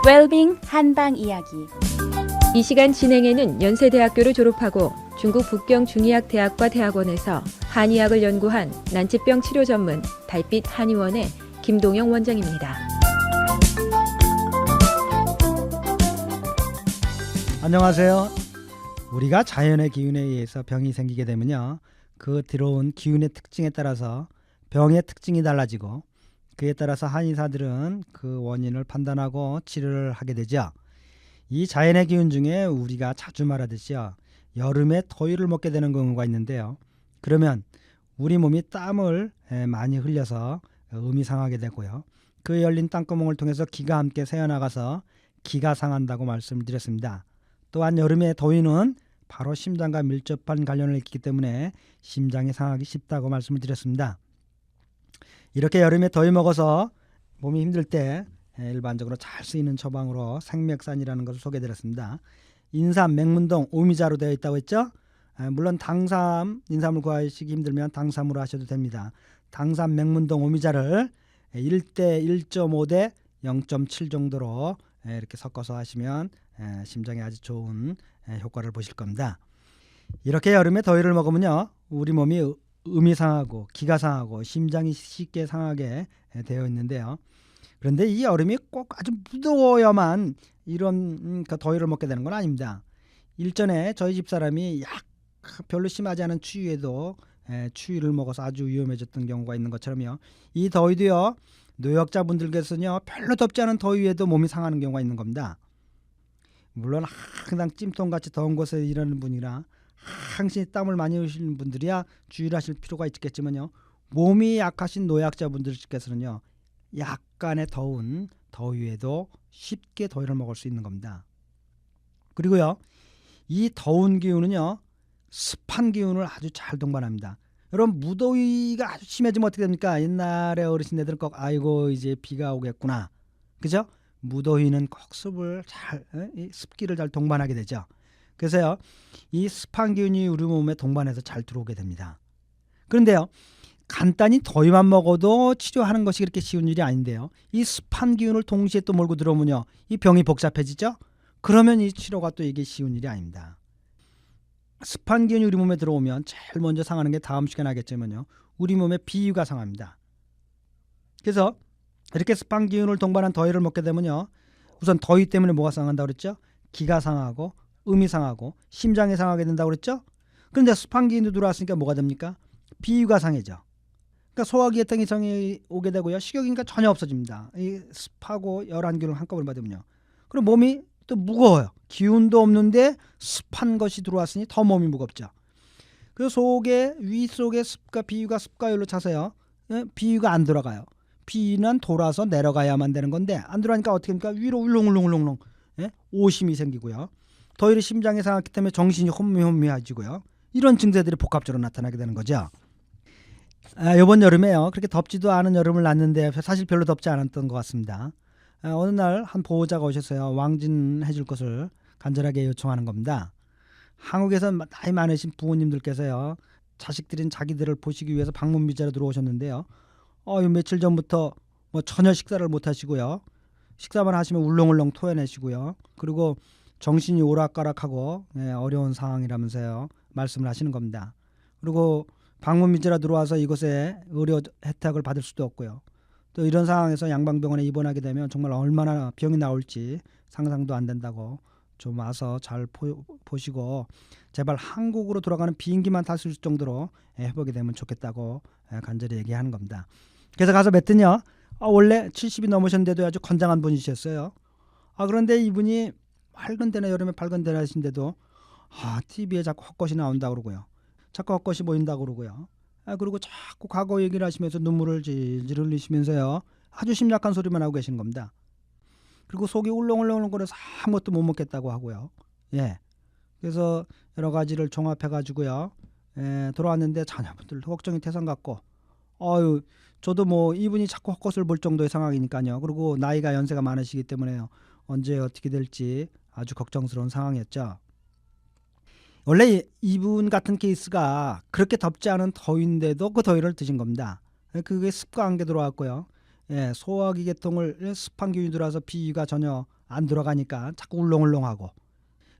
웰빙 한방 이야기. 이 시간 진행에는 연세대학교를 졸업하고 중국 북경 중의학대학과 대학원에서 한의학을 연구한 난치병 치료 전문 달빛 한의원의 김동영 원장입니다. 안녕하세요. 우리가 자연의 기운에 의해서 병이 생기게 되면요, 그 들어온 기운의 특징에 따라서 병의 특징이 달라지고, 그에 따라서 한의사들은 그 원인을 판단하고 치료를 하게 되죠. 이 자연의 기운 중에 우리가 자주 말하듯이요, 여름에 더위를 먹게 되는 경우가 있는데요. 그러면 우리 몸이 땀을 많이 흘려서 음이 상하게 되고요. 그 열린 땀구멍을 통해서 기가 함께 새어나가서 기가 상한다고 말씀을 드렸습니다. 또한 여름의 더위는 바로 심장과 밀접한 관련을 있기 때문에 심장이 상하기 쉽다고 말씀을 드렸습니다. 이렇게 여름에 더위 먹어서 몸이 힘들 때 일반적으로 잘 쓰이는 처방으로 생맥산이라는 것을 소개해드렸습니다. 인삼, 맹문동, 오미자로 되어 있다고 했죠. 물론 당삼, 인삼을 구하시기 힘들면 당삼으로 하셔도 됩니다. 당삼, 맹문동, 오미자를 1대 1.5대 0.7 정도로 이렇게 섞어서 하시면 심장에 아주 좋은 효과를 보실 겁니다. 이렇게 여름에 더위를 먹으면요, 우리 몸이 음이 상하고 기가 상하고 심장이 쉽게 상하게 되어 있는데요. 그런데 이 여름이 꼭 아주 무더워야만 이런 더위를 먹게 되는 건 아닙니다. 일전에 저희 집사람이 별로 심하지 않은 추위에도 추위를 먹어서 아주 위험해졌던 경우가 있는 것처럼요, 이 더위도요, 노약자분들께서는요, 별로 덥지 않은 더위에도 몸이 상하는 경우가 있는 겁니다. 물론 항상 찜통같이 더운 곳에 일하는 분이라 항상 땀을 많이 흘리시는 분들이야 주의를 하실 필요가 있겠지만요, 몸이 약하신 노약자분들께서는요, 약간의 더운 더위에도 쉽게 더위를 먹을 수 있는 겁니다. 그리고요, 이 더운 기운은요, 습한 기운을 아주 잘 동반합니다. 여러분, 무더위가 아주 심해지면 어떻게 됩니까? 옛날에 어르신네들은 꼭 아이고 이제 비가 오겠구나, 그죠? 무더위는 꼭 습기를 잘 동반하게 되죠. 그래서요, 이 습한 기운이 우리 몸에 동반해서 잘 들어오게 됩니다. 그런데요, 간단히 더위만 먹어도 치료하는 것이 그렇게 쉬운 일이 아닌데요, 이 습한 기운을 동시에 또 몰고 들어오면요, 이 병이 복잡해지죠. 그러면 이 치료가 또 이게 쉬운 일이 아닙니다. 습한 기운이 우리 몸에 들어오면 제일 먼저 상하는 게 다음 시간에 하겠지만요, 우리 몸의 비위가 상합니다. 그래서 이렇게 습한 기운을 동반한 더위를 먹게 되면요, 우선 더위 때문에 뭐가 상한다고 그랬죠? 기가 상하고 음이 상하고 심장이 상하게 된다고 그랬죠? 그런데 습한 기운이 들어왔으니까 뭐가 됩니까? 비위가 상해져. 그러니까 소화기혈당이 상해 오게 되고요, 식욕이니까 전혀 없어집니다. 이 습하고 열한 기운을 한꺼번에 받으면요, 그럼 몸이 또 무거워요. 기운도 없는데 습한 것이 들어왔으니 더 몸이 무겁죠. 그래서 위 속에 습과 비위가 습과열로 차서요, 비위가 안 돌아가요. 비위는 돌아서 내려가야만 되는 건데 안 들어가니까 어떻게 합니까? 위로 울렁울렁울렁 오심이 생기고요, 더위를 심장에 상했기 때문에 정신이 혼미해지고요, 이런 증세들이 복합적으로 나타나게 되는 거죠. 이번 여름에요, 그렇게 덥지도 않은 여름을 났는데 사실 별로 덥지 않았던 것 같습니다. 어느 날 한 보호자가 오셔서요, 왕진해 줄 것을 간절하게 요청하는 겁니다. 한국에서 나이 많으신 부모님들께서요, 자식들인 자기들을 보시기 위해서 방문 비자로 들어오셨는데요, 며칠 전부터 전혀 식사를 못 하시고요, 식사만 하시면 울렁울렁 토해내시고요, 그리고 정신이 오락가락하고 어려운 상황이라면서요 말씀을 하시는 겁니다. 그리고 방문 비자로 들어와서 이곳에 의료 혜택을 받을 수도 없고요, 또 이런 상황에서 양방병원에 입원하게 되면 정말 얼마나 병이 나올지 상상도 안 된다고 좀 와서 잘 보시고 제발 한국으로 돌아가는 비행기만 탈 수 있을 정도로 해보게 되면 좋겠다고 간절히 얘기하는 겁니다. 그래서 가서 뵀더니요, 원래 70이 넘으셨는데도 아주 건장한 분이셨어요. 그런데 이분이 밝은 데나 여름에 밝은 데나 하신데도 TV에 자꾸 헛것이 나온다고 그러고요, 자꾸 헛것이 보인다고 그러고요, 그리고 자꾸 과거 얘기를 하시면서 눈물을 질질 흘리시면서요, 아주 심약한 소리만 하고 계시는 겁니다. 그리고 속이 울렁울렁거려서 아무것도 못 먹겠다고 하고요. 그래서 여러 가지를 종합해 가지고요, 돌아왔는데 자녀분들 걱정이 태산 같고, 저도 이분이 자꾸 헛것을 볼 정도의 상황이니까요, 그리고 나이가 연세가 많으시기 때문에요, 언제 어떻게 될지 아주 걱정스러운 상황이었죠. 원래 이분 같은 케이스가 그렇게 덥지 않은 더위인데도 그 더위를 드신 겁니다. 그게 습과 안개 들어왔고요, 소화기 계통을 습한 기운이 들어와서 비위가 전혀 안 들어가니까 자꾸 울렁울렁하고,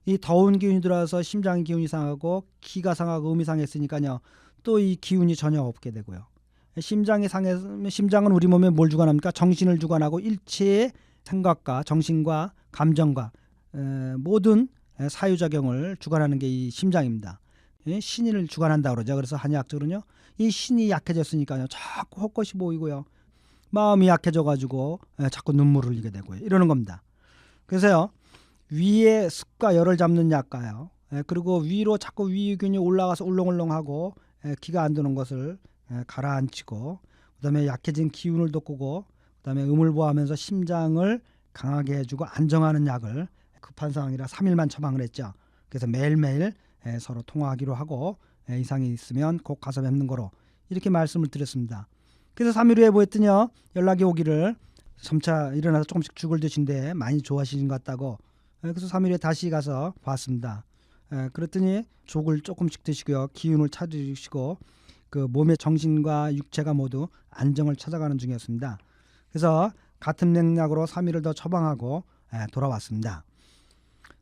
이 더운 기운이 들어와서 심장 기운이 상하고 기가 상하고 음이 상했으니까요. 또 이 기운이 전혀 없게 되고요. 심장이 상해서, 심장은 우리 몸에 뭘 주관합니까? 정신을 주관하고 일체의 생각과 정신과 감정과 모든 사유작용을 주관하는 게 이 심장입니다. 신인을 주관한다 그러죠. 그래서 한의학적으로는요, 이 신이 약해졌으니까요, 자꾸 헛것이 보이고요, 마음이 약해져가지고 자꾸 눈물을 흘리게 되고요, 이러는 겁니다. 그래서요, 위에 습과 열을 잡는 약과요, 그리고 위로 자꾸 위균이 올라가서 울렁울렁하고 기가 안 도는 것을 가라앉히고, 그다음에 약해진 기운을 돋구고, 그다음에 음을 보하면서 심장을 강하게 해주고 안정하는 약을 급한 상황이라 3일만 처방을 했죠. 그래서 매일매일 서로 통화하기로 하고, 이상이 있으면 꼭 가서 뵙는 거로 이렇게 말씀을 드렸습니다. 그래서 3일 후에 보였더니요, 연락이 오기를 점차 일어나서 조금씩 죽을 드신데 많이 좋아하시는 것 같다고. 그래서 3일 후에 다시 가서 봤습니다. 그랬더니 족을 조금씩 드시고요, 기운을 찾으시고 그 몸의 정신과 육체가 모두 안정을 찾아가는 중이었습니다. 그래서 같은 맥락으로 3일을 더 처방하고 돌아왔습니다.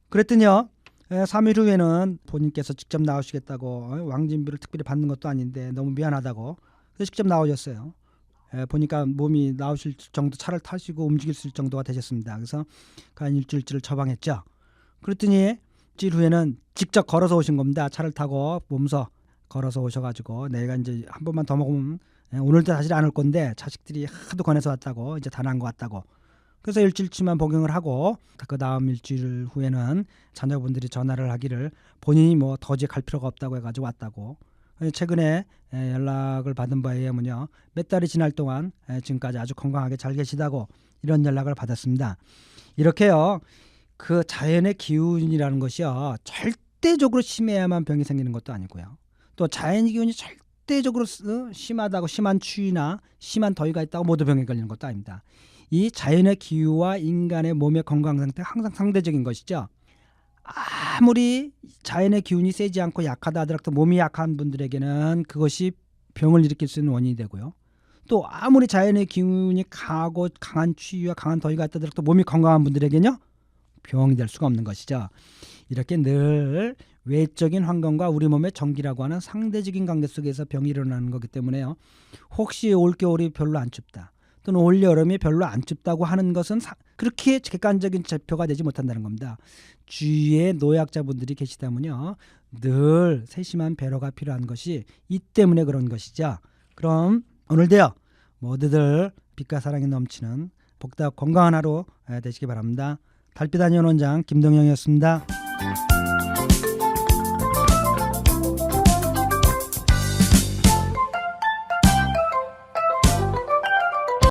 그랬더니요, 3일 후에는 본인께서 직접 나오시겠다고, 왕진비를 특별히 받는 것도 아닌데 너무 미안하다고, 그래서 직접 나오셨어요. 보니까 몸이 나오실 정도, 차를 타시고 움직일 수 있을 정도가 되셨습니다. 그래서 한 일주일치를 처방했죠. 그랬더니 일주일 후에는 직접 걸어서 오신 겁니다. 차를 타고 몸서 걸어서 오셔가지고, 내가 이제 한 번만 더 먹으면 오늘도 사실 안 올 건데 자식들이 하도 권해서 왔다고, 이제 다 난 것 같다고. 그래서 일주일치만 복용을 하고, 그 다음 일주일 후에는 자녀분들이 전화를 하기를 본인이 뭐 더지 갈 필요가 없다고 해가지고 왔다고. 최근에 연락을 받은 바에 의하면요, 몇 달이 지날 동안 지금까지 아주 건강하게 잘 계시다고 이런 연락을 받았습니다. 이렇게요, 그 자연의 기운이라는 것이요, 절대적으로 심해야만 병이 생기는 것도 아니고요, 또 자연의 기운이 절대적으로 심하다고, 심한 추위나 심한 더위가 있다고 모두 병에 걸리는 것도 아닙니다. 이 자연의 기후와 인간의 몸의 건강 상태가 항상 상대적인 것이죠. 아무리 자연의 기운이 세지 않고 약하다 하더라도 몸이 약한 분들에게는 그것이 병을 일으킬 수 있는 원인이 되고요, 또 아무리 자연의 기운이 강하고 강한 추위와 강한 더위가 있다 하더라도 몸이 건강한 분들에게는요, 병이 될 수가 없는 것이죠. 이렇게 늘 외적인 환경과 우리 몸의 정기라고 하는 상대적인 관계 속에서 병이 일어나는 거기 때문에요, 혹시 올겨울이 별로 안 춥다 또는 올여름이 별로 안 춥다고 하는 것은 그렇게 객관적인 지표가 되지 못한다는 겁니다. 주위에 노약자분들이 계시다면요, 늘 세심한 배려가 필요한 것이 이 때문에 그런 것이죠. 그럼 오늘도요, 모두들 빛과 사랑이 넘치는 복답 건강한 하루 되시기 바랍니다. 달빛 한의원 원장 김동영이었습니다.